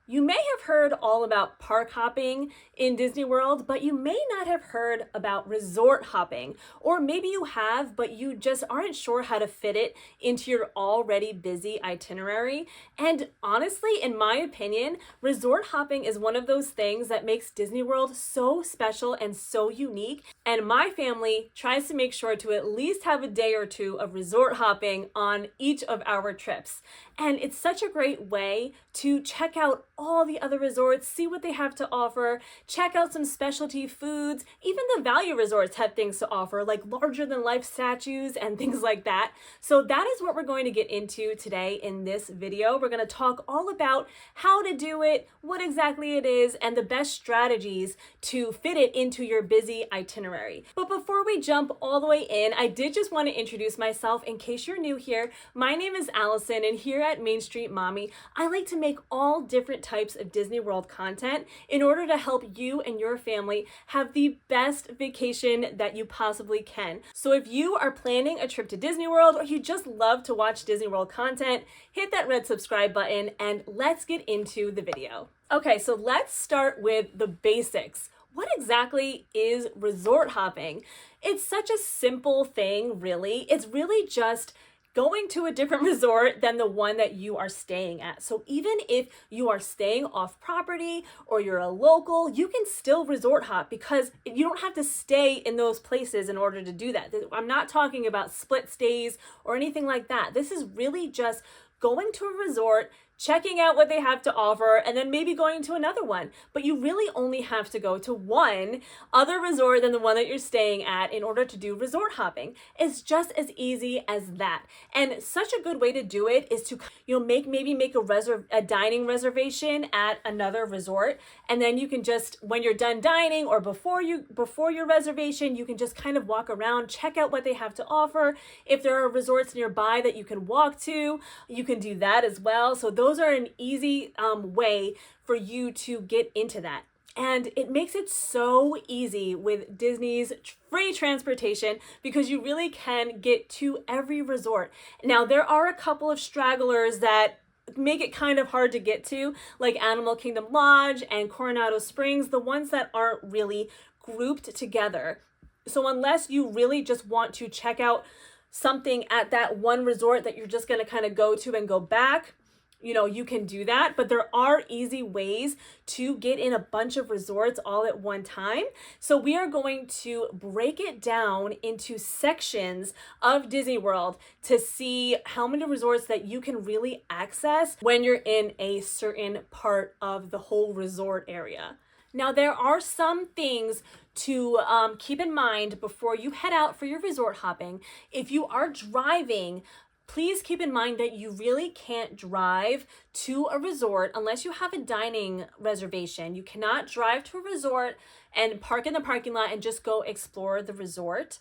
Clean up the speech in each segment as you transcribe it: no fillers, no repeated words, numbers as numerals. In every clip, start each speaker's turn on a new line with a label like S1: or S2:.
S1: You may have heard all about park hopping in Disney World, but you may not have heard about resort hopping. Or maybe you have, but you just aren't sure how to fit it into your already busy itinerary. And honestly, in my opinion, resort hopping is one of those things that makes Disney World so special and so unique. And my family tries to make sure to at least have a day or two of resort hopping on each of our trips. And it's such a great way to check out all the other resorts, see what they have to offer, check out some specialty foods. Even the value resorts have things to offer, like larger than life statues and things like that. So that is what we're going to get into today in this video. We're going to talk all about how to do it, what exactly it is, and the best strategies to fit it into your busy itinerary. But before we jump all the way in, I did just want to introduce myself in case you're new here. My name is Allison, and here at Main Street Mommy, I like to make all different types of Disney World content in order to help you and your family have the best vacation that you possibly can. So if you are planning a trip to Disney World or you just love to watch Disney World content, hit that red subscribe button and let's get into the video. Okay, so let's start with the basics. What exactly is resort hopping? It's such a simple thing, really. It's really just going to a different resort than the one that you are staying at. So even if you are staying off property or you're a local, you can still resort hop because you don't have to stay in those places in order to do that. I'm not talking about split stays or anything like that. This is really just going to a resort, checking out what they have to offer, and then maybe going to another one. But you really only have to go to one other resort than the one that you're staying at in order to do resort hopping. It's just as easy as that. And such a good way to do it is to, maybe make a dining reservation at another resort. And then you can just, when you're done dining or before your reservation, you can just kind of walk around, check out what they have to offer. If there are resorts nearby that you can walk to, you can do that as well. So those are an easy way for you to get into that. And it makes it so easy with Disney's free transportation because you really can get to every resort. Now, there are a couple of stragglers that make it kind of hard to get to, like Animal Kingdom Lodge and Coronado Springs, the ones that aren't really grouped together. So unless you really just want to check out something at that one resort that you're just going to kind of go to and go back, you can do that, but there are easy ways to get in a bunch of resorts all at one time. So we are going to break it down into sections of Disney World to see how many resorts that you can really access when you're in a certain part of the whole resort area. Now, there are some things to keep in mind before you head out for your resort hopping. If you are driving, please keep in mind that you really can't drive to a resort unless you have a dining reservation. You cannot drive to a resort and park in the parking lot and just go explore the resort.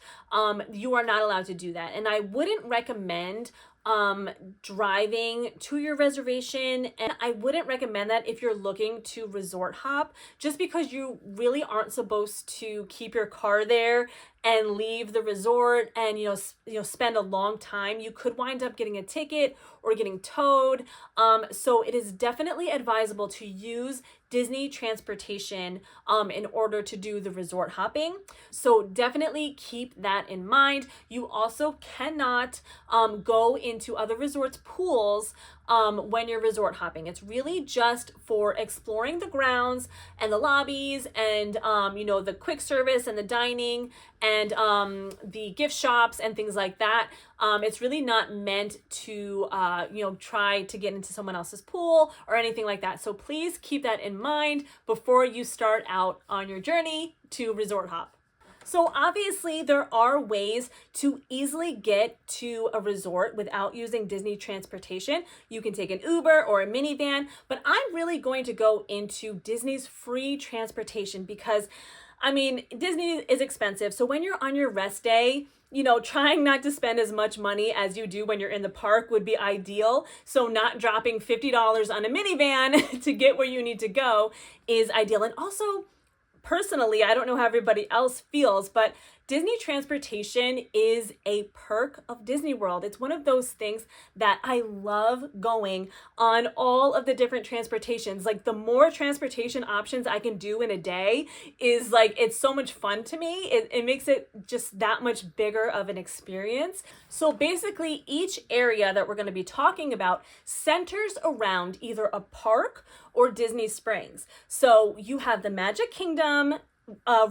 S1: You are not allowed to do that. And I wouldn't recommend driving to your reservation, and I wouldn't recommend that if you're looking to resort hop, just because you really aren't supposed to keep your car there and leave the resort and spend a long time. You could wind up getting a ticket or getting towed. So it is definitely advisable to use Disney transportation in order to do the resort hopping. So definitely keep that in mind. You also cannot go into other resorts' pools when you're resort hopping. It's really just for exploring the grounds and the lobbies and the quick service and the dining and the gift shops and things like that. It's really not meant to try to get into someone else's pool or anything like that. So please keep that in mind before you start out on your journey to resort hop. So obviously there are ways to easily get to a resort without using Disney transportation. You can take an Uber or a minivan, but I'm really going to go into Disney's free transportation because, Disney is expensive. So when you're on your rest day, trying not to spend as much money as you do when you're in the park would be ideal. So not dropping $50 on a minivan to get where you need to go is ideal. And also, personally, I don't know how everybody else feels, but Disney transportation is a perk of Disney World. It's one of those things that I love going on all of the different transportations. Like the more transportation options I can do in a day is like, it's so much fun to me. It makes it just that much bigger of an experience. So basically each area that we're going to be talking about centers around either a park or Disney Springs. So you have the Magic Kingdom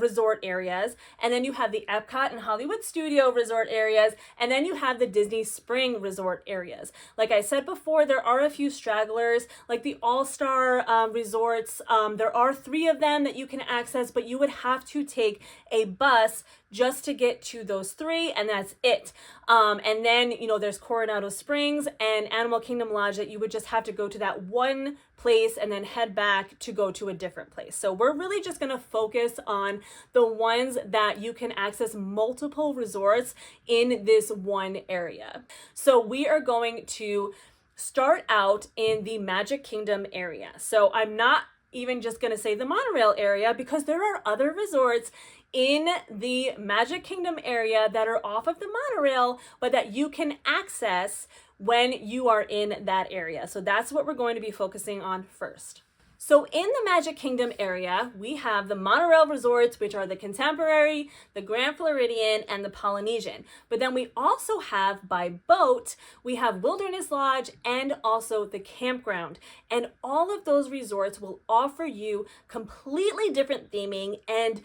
S1: resort areas, and then you have the Epcot and Hollywood Studio resort areas, and then you have the Disney Spring resort areas. Like I said before, there are a few stragglers, like the All-Star resorts. There are 3 of them that you can access, but you would have to take a bus just to get to those 3, and that's it. And then, you know, there's Coronado Springs and Animal Kingdom Lodge that you would just have to go to that one place and then head back to go to a different place. So we're really just going to focus on the ones that you can access multiple resorts in this one area. So we are going to start out in the Magic Kingdom area. So I'm not even just going to say the Monorail area, because there are other resorts in the Magic Kingdom area that are off of the monorail, but that you can access when you are in that area. So that's what we're going to be focusing on first. So in the Magic Kingdom area, we have the monorail resorts, which are the Contemporary, the Grand Floridian, and the Polynesian. But then we also have, by boat, we have Wilderness Lodge and also the campground. And all of those resorts will offer you completely different theming and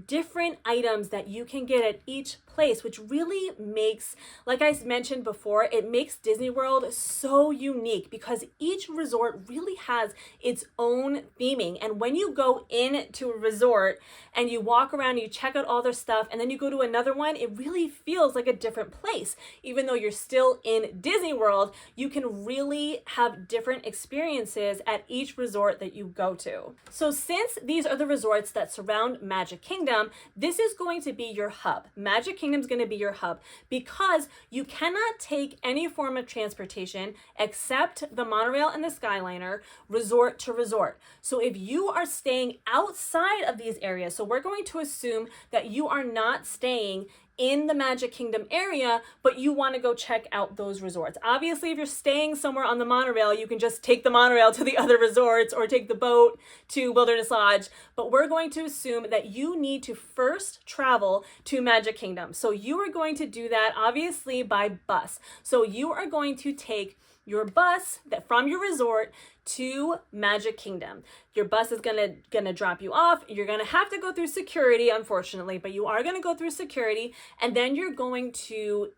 S1: different items that you can get at each place, which really makes, like I mentioned before, it makes Disney World so unique because each resort really has its own theming. And when you go into a resort and you walk around, you check out all their stuff, and then you go to another one, it really feels like a different place. Even though you're still in Disney World, you can really have different experiences at each resort that you go to. So since these are the resorts that surround Magic Kingdom, this is going to be your hub. Magic Kingdom is going to be your hub because you cannot take any form of transportation except the monorail and the Skyliner resort to resort. So if you are staying outside of these areas, so we're going to assume that you are not staying in the Magic Kingdom area, but you want to go check out those resorts. Obviously, if you're staying somewhere on the monorail, you can just take the monorail to the other resorts or take the boat to Wilderness Lodge, but we're going to assume that you need to first travel to Magic Kingdom. So you are going to do that obviously by bus. So you are going to take your bus from your resort to Magic Kingdom. Your bus is gonna drop you off. You're gonna have to go through security, unfortunately, but you are gonna go through security, and then you're going to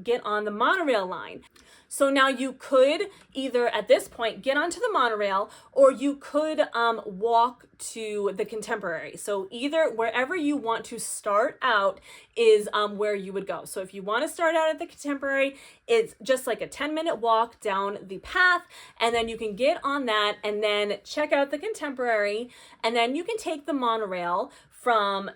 S1: get on the monorail line. So now you could either at this point get onto the monorail, or you could walk to the Contemporary. So either wherever you want to start out is where you would go. So if you want to start out at the Contemporary, it's just like a 10-minute walk down the path, and then you can get on that and then check out the Contemporary, and then you can take the monorail from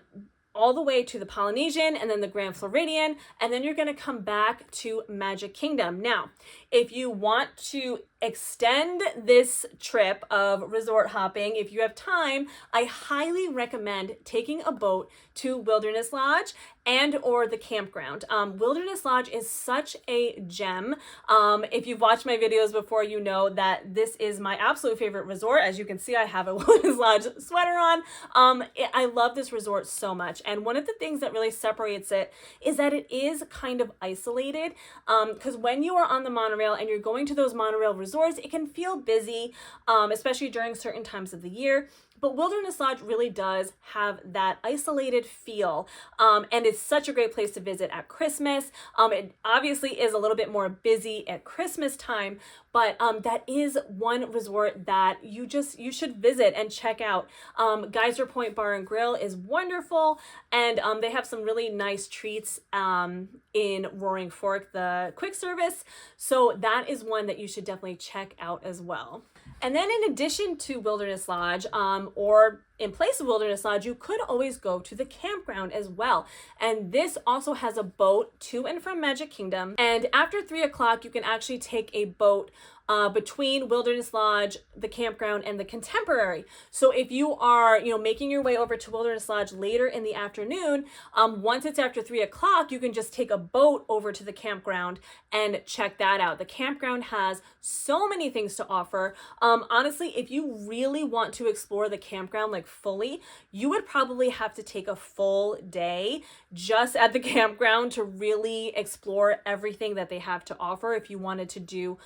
S1: all the way to the Polynesian and then the Grand Floridian, and then you're going to come back to Magic Kingdom. Now, if you want to extend this trip of resort hopping, if you have time, I highly recommend taking a boat to Wilderness Lodge and or the campground. Wilderness Lodge is such a gem. If you've watched my videos before, you know that this is my absolute favorite resort. As you can see, I have a Wilderness Lodge sweater on. I love this resort so much. And one of the things that really separates it is that it is kind of isolated, because when you are on the monorail and you're going to those monorail resorts, it can feel busy, especially during certain times of the year. But Wilderness Lodge really does have that isolated feel, and it's such a great place to visit at Christmas. It obviously is a little bit more busy at Christmas time, but that is one resort that you should visit and check out. Geyser Point Bar and Grill is wonderful, and they have some really nice treats in Roaring Fork, the quick service. So that is one that you should definitely check out as well. And then in addition to Wilderness Lodge, or in place of Wilderness Lodge, you could always go to the campground as well. And this also has a boat to and from Magic Kingdom. And after 3 o'clock, you can actually take a boat between Wilderness Lodge, the campground, and the Contemporary. So if you are, making your way over to Wilderness Lodge later in the afternoon, once it's after 3 o'clock, you can just take a boat over to the campground and check that out. The campground has so many things to offer. Honestly, if you really want to explore the campground like fully, you would probably have to take a full day just at the campground to really explore everything that they have to offer if you wanted to do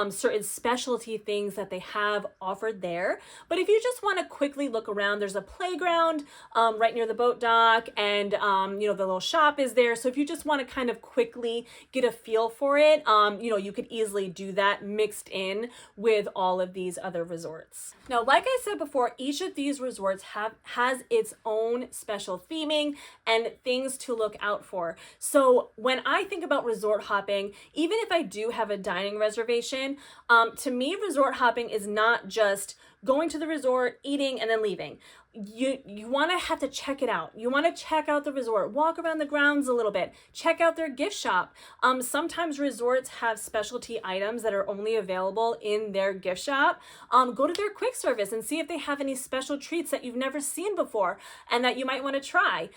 S1: certain specialty things that they have offered there. But if you just want to quickly look around, there's a playground right near the boat dock, and the little shop is there. So if you just want to kind of quickly get a feel for it, you could easily do that mixed in with all of these other resorts. Now, like I said before, each of these resorts has its own special theming and things to look out for. So when I think about resort hopping, even if I do have a dining reservation, to me, resort hopping is not just going to the resort, eating, and then leaving. You want to have to check it out. You want to check out the resort, walk around the grounds a little bit, check out their gift shop. Sometimes resorts have specialty items that are only available in their gift shop. Go to their quick service and see if they have any special treats that you've never seen before and that you might want to try.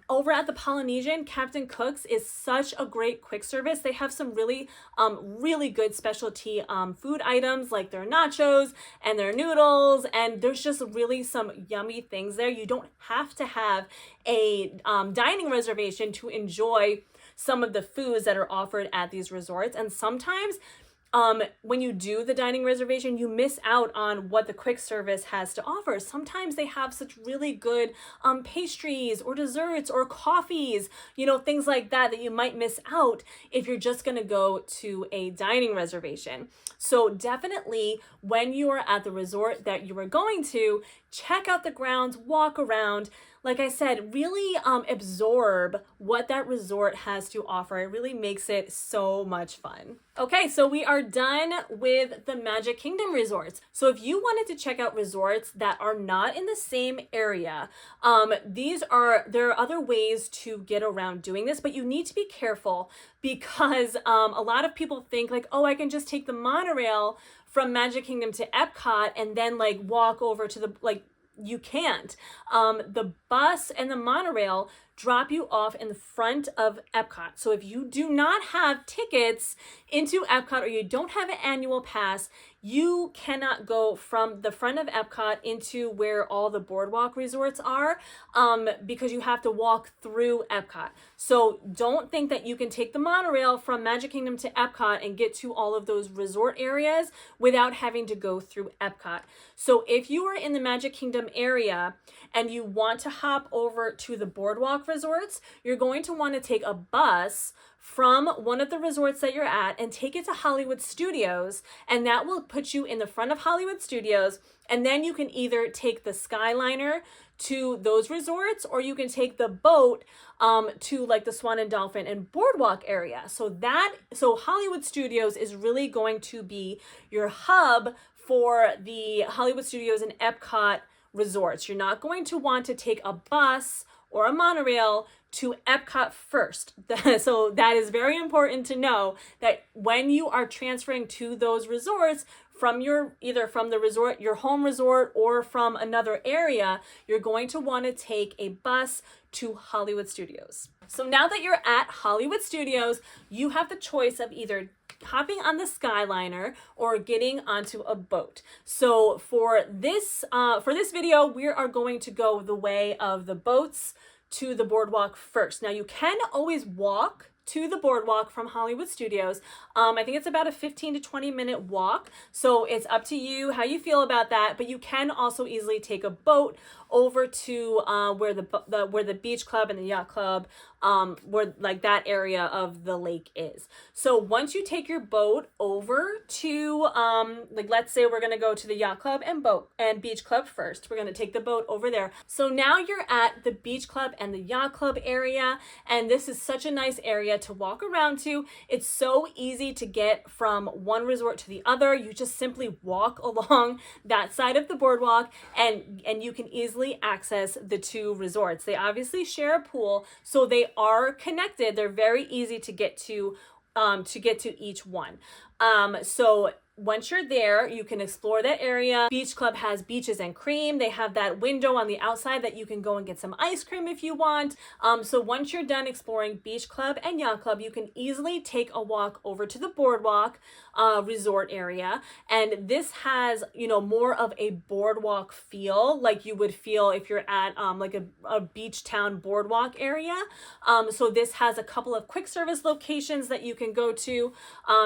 S1: Over at the Polynesian, Captain Cook's is such a great quick service. They have some really good specialty food items like their nachos and their noodles, and there's just really some yummy things there. You don't have to have a dining reservation to enjoy some of the foods that are offered at these resorts. And sometimes when you do the dining reservation, you miss out on what the quick service has to offer. Sometimes they have such really good pastries or desserts or coffees, things like that you might miss out if you're just going to go to a dining reservation. So definitely when you are at the resort that you are going to, check out the grounds, walk around. Like I said, really absorb what that resort has to offer. It really makes it so much fun. Okay, so we are done with the Magic Kingdom resorts. So if you wanted to check out resorts that are not in the same area, there are other ways to get around doing this, but you need to be careful because a lot of people think like, oh, I can just take the monorail from Magic Kingdom to Epcot and then walk over to you can't. The bus and the monorail drop you off in the front of Epcot. So if you do not have tickets into Epcot or you don't have an annual pass, you cannot go from the front of Epcot into where all the Boardwalk resorts are because you have to walk through Epcot. So don't think that you can take the monorail from Magic Kingdom to Epcot and get to all of those resort areas without having to go through Epcot. So if you are in the Magic Kingdom area and you want to hop over to the Boardwalk resorts, you're going to want to take a bus from one of the resorts that you're at and take it to Hollywood Studios, and that will put you in the front of Hollywood Studios, and then you can either take the Skyliner to those resorts or you can take the boat to the Swan and Dolphin and Boardwalk area. So Hollywood Studios is really going to be your hub for the Hollywood Studios and Epcot resorts. You're not going to want to take a bus or a monorail to Epcot first. So that is very important to know that when you are transferring to those resorts from either from the resort, your home resort, or from another area, you're going to want to take a bus to Hollywood Studios. So now that you're at Hollywood Studios, you have the choice of either hopping on the Skyliner or getting onto a boat. So for this video, we are going to go the way of the boats to the Boardwalk first. Now you can always walk to the Boardwalk from Hollywood Studios. I think it's about a 15 to 20 minute walk. So it's up to you how you feel about that, but you can also easily take a boat over to where the beach club and the yacht club, where that area of the lake is. So once you take your boat over to let's say we're gonna go to the yacht club and beach club first. We're gonna take the boat over there. So now you're at the beach club and the yacht club area, and this is such a nice area to walk around to. It's so easy to get from one resort to the other. You just simply walk along that side of the boardwalk and you can easily access the two resorts. They obviously share a pool, so they are connected. They're very easy to get to each one. So once you're there, you can explore that area. Beach Club has beaches and cream. They have that window on the outside that you can go and get some ice cream if you want. So once you're done exploring Beach Club and Yacht Club, you can easily take a walk over to the Boardwalk resort area. And this has, more of a boardwalk feel, like you would feel if you're at like a beach town boardwalk area. So this has a couple of quick service locations that you can go to.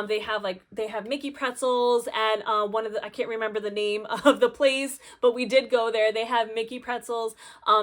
S1: They have Mickey pretzels at one of the, I can't remember the name of the place, but we did go there. They have Mickey pretzels.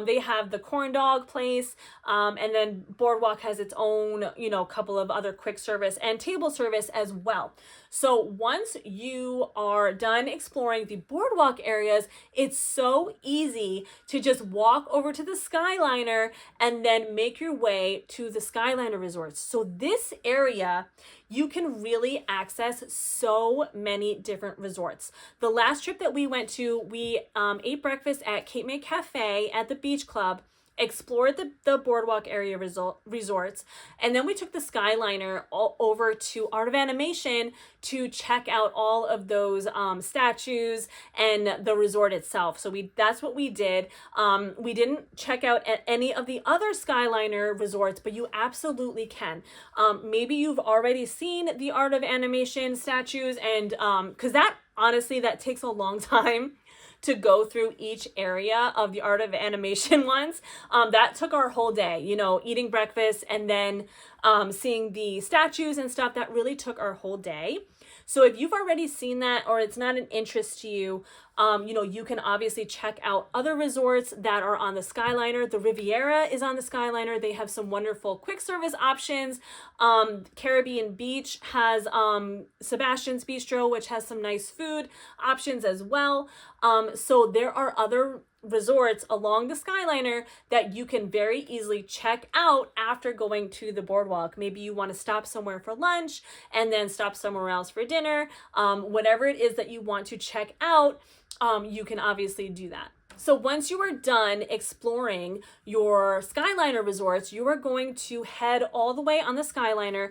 S1: They have the corn dog place. And then Boardwalk has its own, couple of other quick service and table service as well. So once you are done exploring the boardwalk areas, it's so easy to just walk over to the Skyliner and then make your way to the Skyliner resorts. So this area, you can really access so many different resorts. The last trip that we went to, we ate breakfast at Cape May Cafe at the Beach Club, explored the boardwalk area resorts, and then we took the Skyliner over to Art of Animation to check out all of those statues and the resort itself. So that's what we did. We didn't check out at any of the other Skyliner resorts, but you absolutely can. Maybe you've already seen the Art of Animation statues, and because that takes a long time to go through each area of the Art of Animation ones. That took our whole day, eating breakfast and then seeing the statues and stuff. That really took our whole day. So if you've already seen that, or it's not an interest to you, you can obviously check out other resorts that are on the Skyliner. The Riviera is on the Skyliner. They have some wonderful quick service options. Caribbean Beach has Sebastian's Bistro, which has some nice food options as well. So there are other resorts along the Skyliner that you can very easily check out after going to the boardwalk. Maybe you want to stop somewhere for lunch and then stop somewhere else for dinner. Whatever it is that you want to check out, you can obviously do that. So once you are done exploring your Skyliner resorts, you are going to head all the way on the Skyliner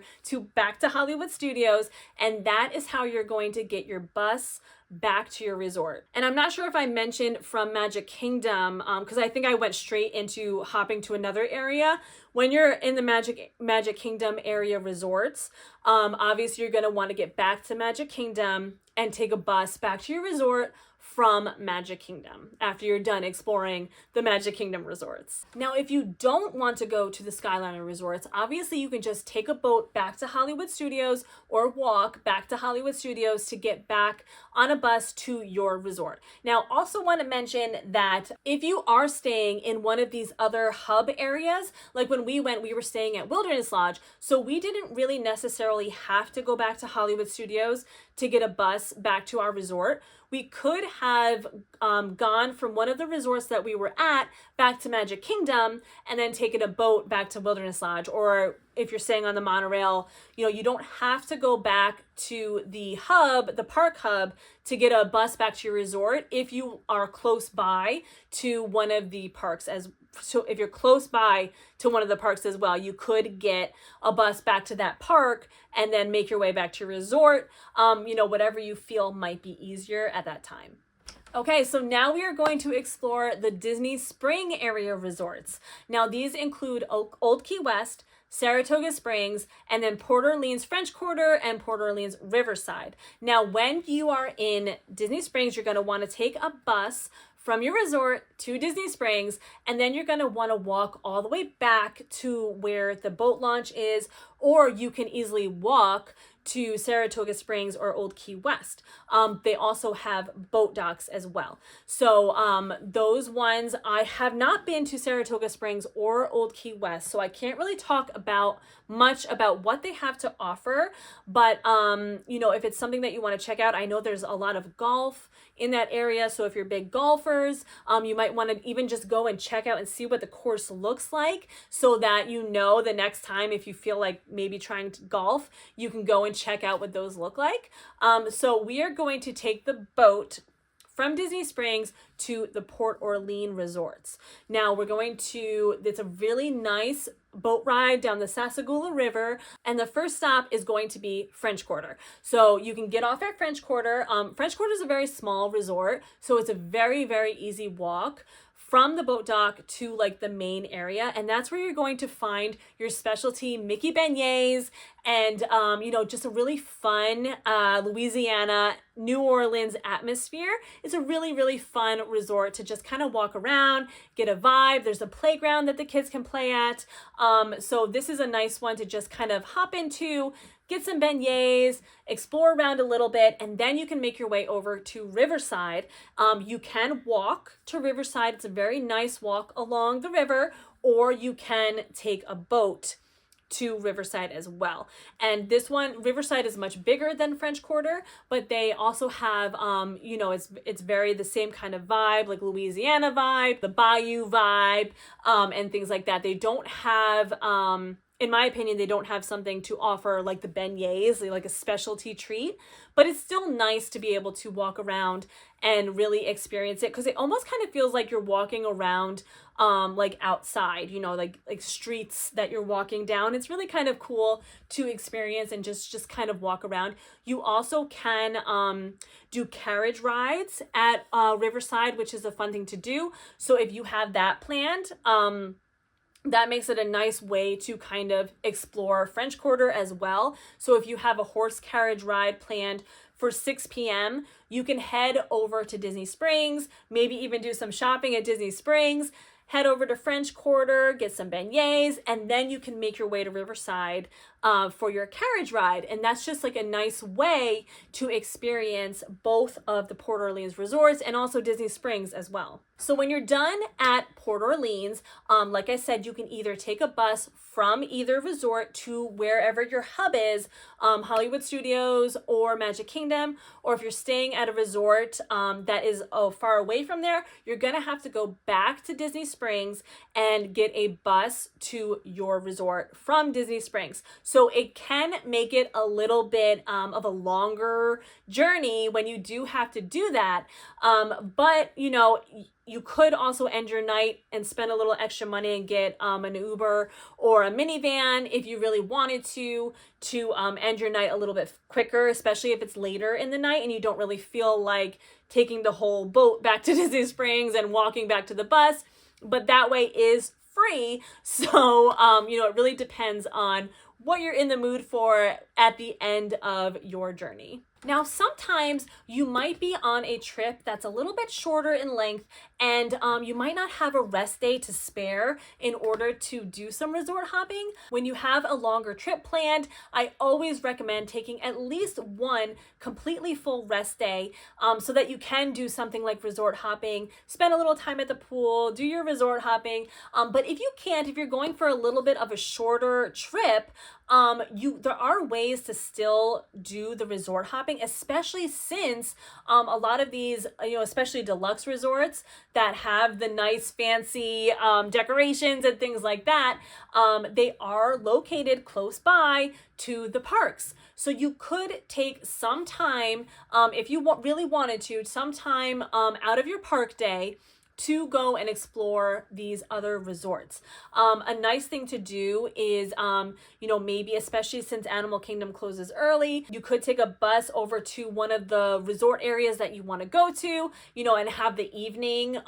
S1: back to Hollywood Studios, and that is how you're going to get your bus back to your resort. And I'm not sure if I mentioned from Magic Kingdom, because I think I went straight into hopping to another area. When you're in the Magic Kingdom area resorts, obviously you're going to want to get back to Magic Kingdom and take a bus back to your resort from Magic Kingdom after you're done exploring the Magic Kingdom resorts. Now, if you don't want to go to the Skyliner resorts, obviously you can just take a boat back to Hollywood Studios or walk back to Hollywood Studios to get back on a bus to your resort. Now, also want to mention that if you are staying in one of these other hub areas, like when we went, we were staying at Wilderness Lodge, so we didn't really necessarily have to go back to Hollywood Studios to get a bus back to our resort. We could have gone from one of the resorts that we were at back to Magic Kingdom and then taken a boat back to Wilderness Lodge. Or if you're staying on the monorail, you don't have to go back to the hub, the park hub, to get a bus back to your resort if you are close by to one of the parks. So if you're close by to one of the parks as well, you could get a bus back to that park and then make your way back to your resort, whatever you feel might be easier at that time. Okay, so now we are going to explore the Disney Spring area resorts. Now these include Old Key West, Saratoga Springs, and then Port Orleans French Quarter and Port Orleans Riverside. Now, when you are in Disney Springs, you're going to want to take a bus from your resort to Disney Springs, and then you're going to want to walk all the way back to where the boat launch is, or you can easily walk to Saratoga Springs or Old Key West. They also have boat docks as well. So those ones, I have not been to Saratoga Springs or Old Key West, so I can't really talk much about what they have to offer. But, if it's something that you want to check out, I know there's a lot of golf in that area. So if you're big golfers, you might want to even just go and check out and see what the course looks like, so that the next time if you feel like maybe trying to golf, you can go and check out what those look like. So we are going to take the boat from Disney Springs to the Port Orleans resorts. Now it's a really nice boat ride down the Sassagoula River, and the first stop is going to be French Quarter. So you can get off at French Quarter. French Quarter is a very small resort, so it's a very, very easy walk from the boat dock to like the main area, and that's where you're going to find your specialty Mickey beignets and just a really fun Louisiana, New Orleans atmosphere. It's a really, really fun resort to just kind of walk around, get a vibe. There's a playground that the kids can play at. So this is a nice one to just kind of hop into, get some beignets, explore around a little bit, and then you can make your way over to Riverside. You can walk to Riverside. It's a very nice walk along the river, or you can take a boat to Riverside as well. And this one, Riverside, is much bigger than French Quarter, but they also have, it's very the same kind of vibe, like Louisiana vibe, the Bayou vibe, and things like that. They don't have, in my opinion, they don't have something to offer like the beignets, like a specialty treat, but it's still nice to be able to walk around and really experience it, because it almost kind of feels like you're walking around like outside, like streets that you're walking down. It's really kind of cool to experience and just kind of walk around. You also can do carriage rides at Riverside, which is a fun thing to do. So if you have that planned, that makes it a nice way to kind of explore French Quarter as well. So if you have a horse carriage ride planned for 6 p.m., you can head over to Disney Springs, maybe even do some shopping at Disney Springs, head over to French Quarter, get some beignets, and then you can make your way to Riverside for your carriage ride. And that's just like a nice way to experience both of the Port Orleans resorts and also Disney Springs as well. So when you're done at Port Orleans, like I said, you can either take a bus from either resort to wherever your hub is, Hollywood Studios or Magic Kingdom, or if you're staying at a resort that is far away from there, you're gonna have to go back to Disney Springs and get a bus to your resort from Disney Springs. So it can make it a little bit of a longer journey when you do have to do that. But you could also end your night and spend a little extra money and get an Uber or a minivan if you really wanted to end your night a little bit quicker, especially if it's later in the night and you don't really feel like taking the whole boat back to Disney Springs and walking back to the bus. But that way is free. So, it really depends on what you're in the mood for at the end of your journey. Now, sometimes you might be on a trip that's a little bit shorter in length, and you might not have a rest day to spare in order to do some resort hopping. When you have a longer trip planned, I always recommend taking at least one completely full rest day so that you can do something like resort hopping, spend a little time at the pool, do your resort hopping. But if you can't, if you're going for a little bit of a shorter trip, there are ways to still do the resort hopping, especially since a lot of these, especially deluxe resorts that have the nice fancy decorations and things like that, they are located close by to the parks. So you could take some time, if you really wanted to, some time out of your park day to go and explore these other resorts. A nice thing to do is, maybe especially since Animal Kingdom closes early, you could take a bus over to one of the resort areas that you want to go to, and have the evening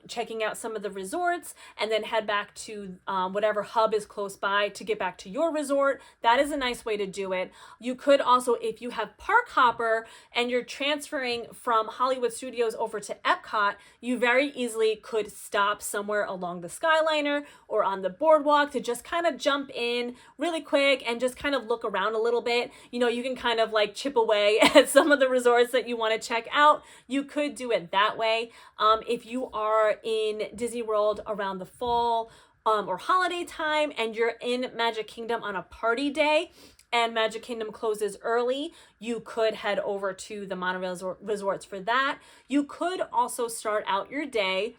S1: checking out some of the resorts, and then head back to whatever hub is close by to get back to your resort. That is a nice way to do it. You could also, if you have Park Hopper and you're transferring from Hollywood Studios over to Epcot, you very easily could stop somewhere along the Skyliner or on the boardwalk to just kind of jump in really quick and just kind of look around a little bit. You can kind of like chip away at some of the resorts that you want to check out. You could do it that way. If you are in Disney World around the fall or holiday time and you're in Magic Kingdom on a party day, and Magic Kingdom closes early, you could head over to the Monorail resorts for that. You could also start out your day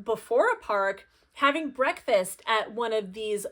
S1: before a park having breakfast at one of these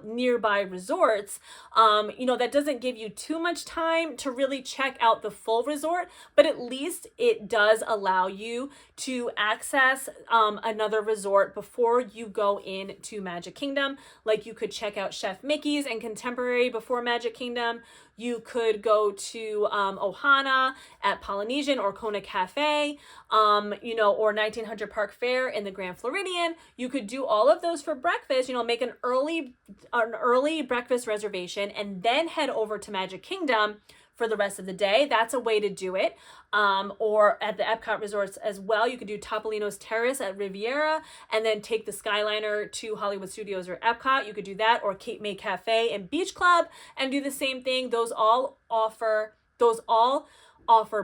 S1: nearby resorts, that doesn't give you too much time to really check out the full resort, but at least it does allow you to access another resort before you go into Magic Kingdom. Like you could check out Chef Mickey's and Contemporary before Magic Kingdom. You could go to Ohana at Polynesian or Kona Cafe, or 1900 Park Fair in the Grand Floridian. You could do all of those for breakfast, make an early breakfast reservation and then head over to Magic Kingdom for the rest of the day. That's a way to do it. Or at the Epcot resorts as well, you could do Topolino's Terrace at Riviera and then take the Skyliner to Hollywood Studios or Epcot. You could do that, or Cape May Cafe and Beach Club and do the same thing. Those all offer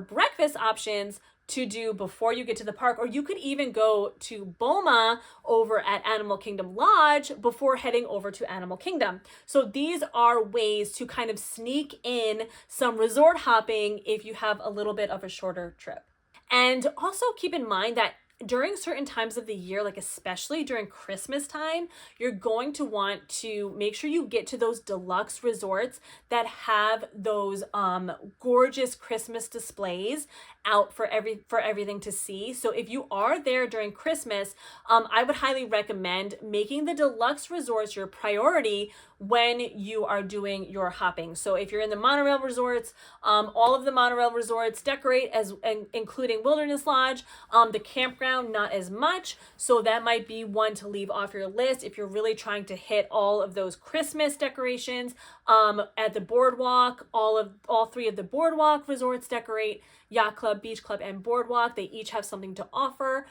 S1: breakfast options to do before you get to the park, or you could even go to Boma over at Animal Kingdom Lodge before heading over to Animal Kingdom. So these are ways to kind of sneak in some resort hopping if you have a little bit of a shorter trip. And also keep in mind that during certain times of the year, like especially during Christmas time, you're going to want to make sure you get to those deluxe resorts that have those gorgeous Christmas displays out for everything to see. So if you are there during Christmas, I would highly recommend making the deluxe resorts your priority when you are doing your hopping. So if you're in the monorail resorts, all of the monorail resorts decorate including Wilderness Lodge. The campground, not as much. So that might be one to leave off your list if you're really trying to hit all of those Christmas decorations. At the Boardwalk, all three of the Boardwalk resorts decorate. Yacht Club, Beach Club, and Boardwalk, they each have something to offer,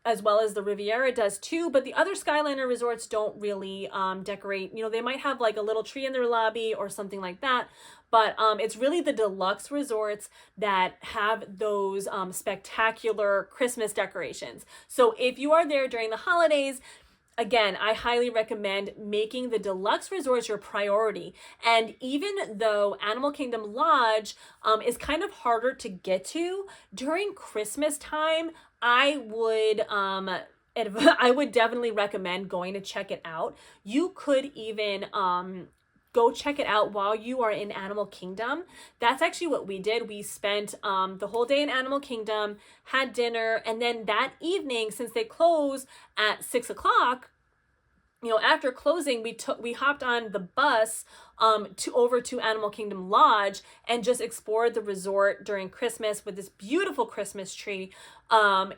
S1: as well as the Riviera does too, but the other Skyliner resorts don't really decorate. They might have like a little tree in their lobby or something like that, but it's really the deluxe resorts that have those spectacular Christmas decorations. So if you are there during the holidays, again, I highly recommend making the deluxe resorts your priority. And even though Animal Kingdom Lodge is kind of harder to get to, during Christmas time, I would definitely recommend going to check it out. You could even go check it out while you are in Animal Kingdom. That's actually what we did. We spent the whole day in Animal Kingdom, had dinner, and then that evening, since they close at 6 o'clock, after closing, we hopped on the bus over to Animal Kingdom Lodge and just explored the resort during Christmas with this beautiful Christmas tree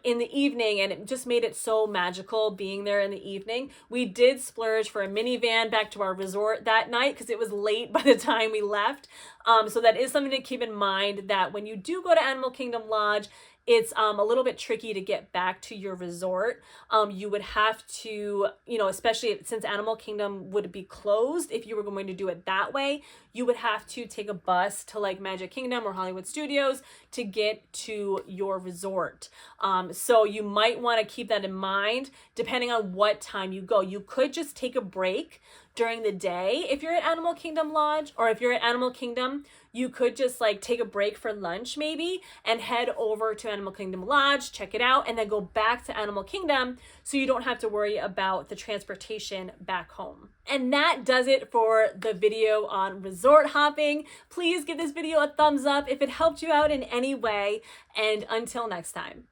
S1: in the evening, and it just made it so magical being there in the evening. We did splurge for a minivan back to our resort that night because it was late by the time we left. So that is something to keep in mind, that when you do go to Animal Kingdom Lodge, it's a little bit tricky to get back to your resort. You would have to, especially since Animal Kingdom would be closed, if you were going to do it that way, you would have to take a bus to like Magic Kingdom or Hollywood Studios to get to your resort. So you might want to keep that in mind depending on what time you go. You could just take a break during the day if you're at Animal Kingdom Lodge, or if you're at Animal Kingdom, you could just like take a break for lunch maybe and head over to Animal Kingdom Lodge, check it out, and then go back to Animal Kingdom so you don't have to worry about the transportation back home. And that does it for the video on resort hopping. Please give this video a thumbs up if it helped you out in any way, and until next time.